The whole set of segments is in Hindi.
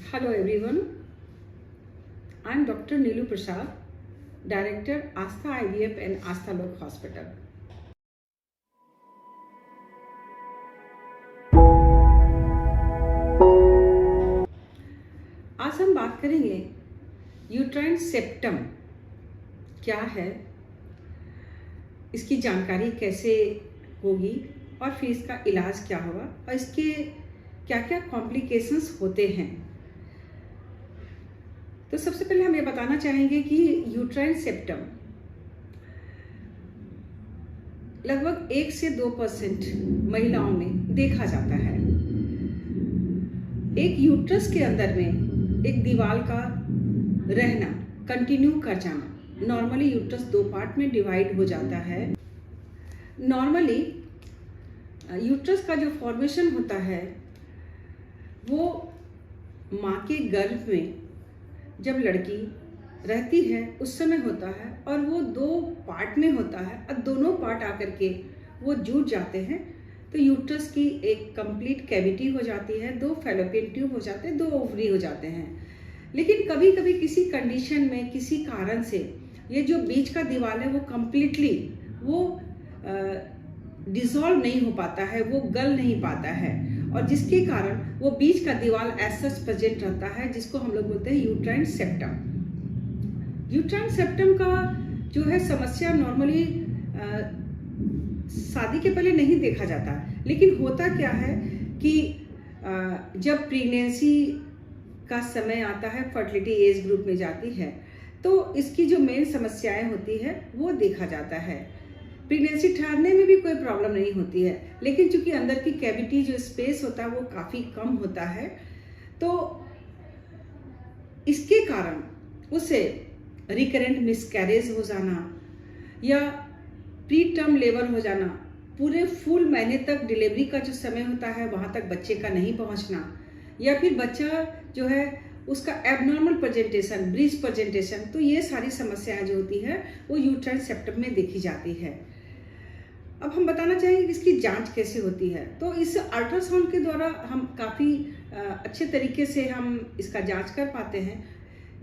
Hello everyone, I am Dr. Neelu Prasad, Director Astha IVF and Astha Lok Hospital. आज हम बात करेंगे यूट्राइन सेप्टम क्या है, इसकी जानकारी कैसे होगी और फिर इसका इलाज क्या होगा और इसके क्या क्या कॉम्प्लिकेशंस होते हैं। तो सबसे पहले हम ये बताना चाहेंगे कि यूट्राइन सेप्टम लगभग 1 से 2% महिलाओं में देखा जाता है। एक यूट्रस के अंदर में एक दीवार का रहना, कंटिन्यू कर जाना। नॉर्मली यूट्रस 2 पार्ट में डिवाइड हो जाता है। नॉर्मली यूट्रस का जो फॉर्मेशन होता है वो माँ के गर्भ में जब लड़की रहती है उस समय होता है और वो 2 पार्ट में होता है और दोनों पार्ट आकर के वो जुड़ जाते हैं तो यूट्रस की एक कंप्लीट कैविटी हो जाती है, 2 फैलोपियन ट्यूब हो जाते हैं, 2 ओवरी हो जाते हैं। लेकिन कभी कभी किसी कंडीशन में किसी कारण से ये जो बीच का दीवार है वो कंप्लीटली वो डिसॉल्व नहीं हो पाता है, वो गल नहीं पाता है और जिसके कारण वो बीच का दीवार एज सच प्रेजेंट रहता है, जिसको हम लोग बोलते हैं यूट्राइन सेप्टम। यूट्राइन सेप्टम का जो है समस्या नॉर्मली शादी के पहले नहीं देखा जाता, लेकिन होता क्या है कि जब प्रेगनेंसी का समय आता है, फर्टिलिटी एज ग्रुप में जाती है तो इसकी जो मेन समस्याएं होती है वो देखा जाता है। प्रेगनेंसी ठहरने में भी कोई प्रॉब्लम नहीं होती है, लेकिन चूंकि अंदर की कैविटी जो स्पेस होता है वो काफ़ी कम होता है तो इसके कारण उसे रिकरेंट मिसकैरेज हो जाना या प्री टर्म लेबर हो जाना, पूरे फुल महीने तक डिलीवरी का जो समय होता है वहाँ तक बच्चे का नहीं पहुँचना, या फिर बच्चा जो है उसका एबनॉर्मल प्रेजेंटेशन, ब्रीच प्रेजेंटेशन, तो ये सारी समस्याएं जो होती है वो यूट्राइन सेप्टम में देखी जाती है। अब हम बताना चाहेंगे कि इसकी जांच कैसे होती है। तो इस अल्ट्रासाउंड के द्वारा हम काफ़ी अच्छे तरीके से हम इसका जांच कर पाते हैं।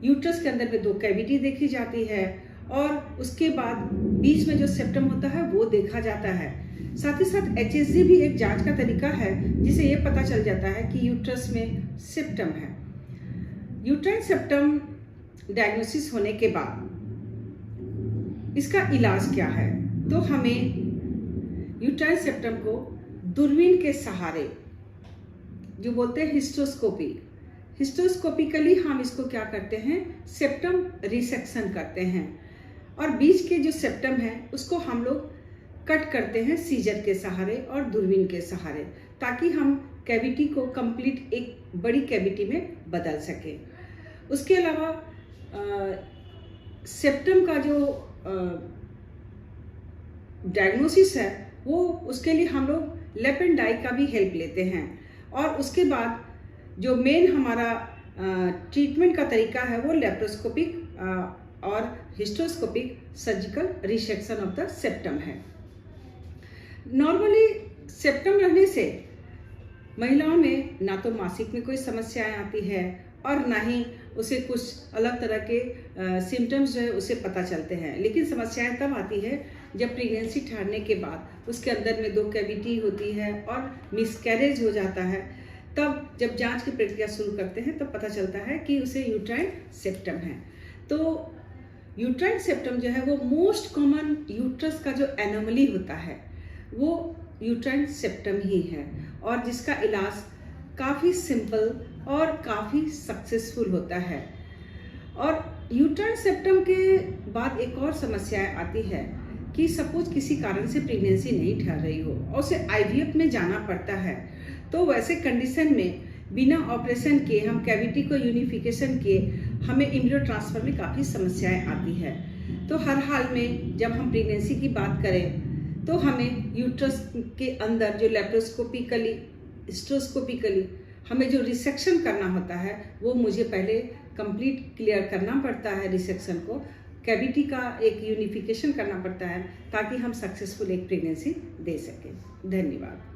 यूट्रस के अंदर में 2 कैविटी देखी जाती है और उसके बाद बीच में जो सेप्टम होता है वो देखा जाता है। साथ ही साथ HSG भी एक जांच का तरीका है जिसे ये पता चल जाता है कि यूट्रस में सेप्टम है। यूट्राइन सेप्टम डायग्नोसिस होने के बाद इसका इलाज क्या है, तो हमें यूट्राइन सेप्टम को दूरबीन के सहारे, जो बोलते हैं हिस्टोस्कोपिकली हम इसको क्या करते हैं, सेप्टम रिसेक्शन करते हैं और बीच के जो सेप्टम है उसको हम लोग कट करते हैं सीजर के सहारे और दूरबीन के सहारे, ताकि हम कैविटी को कंप्लीट एक बड़ी कैविटी में बदल सके। उसके अलावा सेप्टम का जो डायग्नोसिस है वो उसके लिए हम लोग लेप एंड डाई का भी हेल्प लेते हैं और उसके बाद जो मेन हमारा ट्रीटमेंट का तरीका है वो लेप्रोस्कोपिक और hysteroscopic surgical resection of the septum है। नॉर्मली सेप्टम रहने से महिलाओं में ना तो मासिक में कोई समस्याएं आती है और ना ही उसे कुछ अलग तरह के सिम्टम्स जो है उसे पता चलते हैं, लेकिन समस्याएं तब आती है जब प्रेगनेंसी ठहरने के बाद उसके अंदर में 2 कैविटी होती है और मिसकैरेज हो जाता है। तब जब जांच की प्रक्रिया शुरू करते हैं तब पता चलता है कि उसे यूट्राइन सेप्टम है। तो यूट्राइन सेप्टम जो है वो मोस्ट कॉमन यूट्रस का जो एनोमली होता है वो यूट्राइन सेप्टम ही है और जिसका इलाज काफ़ी सिंपल और काफ़ी सक्सेसफुल होता है। और यूट्राइन सेप्टम के बाद एक और समस्या आती है कि सपोज किसी कारण से प्रेगनेंसी नहीं ठहर रही हो और उसे IVF में जाना पड़ता है, तो वैसे कंडीशन में बिना ऑपरेशन किए हम कैविटी को यूनिफिकेशन किए हमें एम्ब्रियो ट्रांसफर में काफ़ी समस्याएं आती है। तो हर हाल में जब हम प्रेगनेंसी की बात करें तो हमें यूट्रस के अंदर जो लेप्रोस्कोपिकली, हिस्टोस्कोपिकली हमें जो रिसेक्शन करना होता है वो मुझे पहले कंप्लीट क्लियर करना पड़ता है। रिसेक्शन को कैविटी का एक यूनिफिकेशन करना पड़ता है ताकि हम सक्सेसफुल एक प्रेगनेंसी दे सकें। धन्यवाद।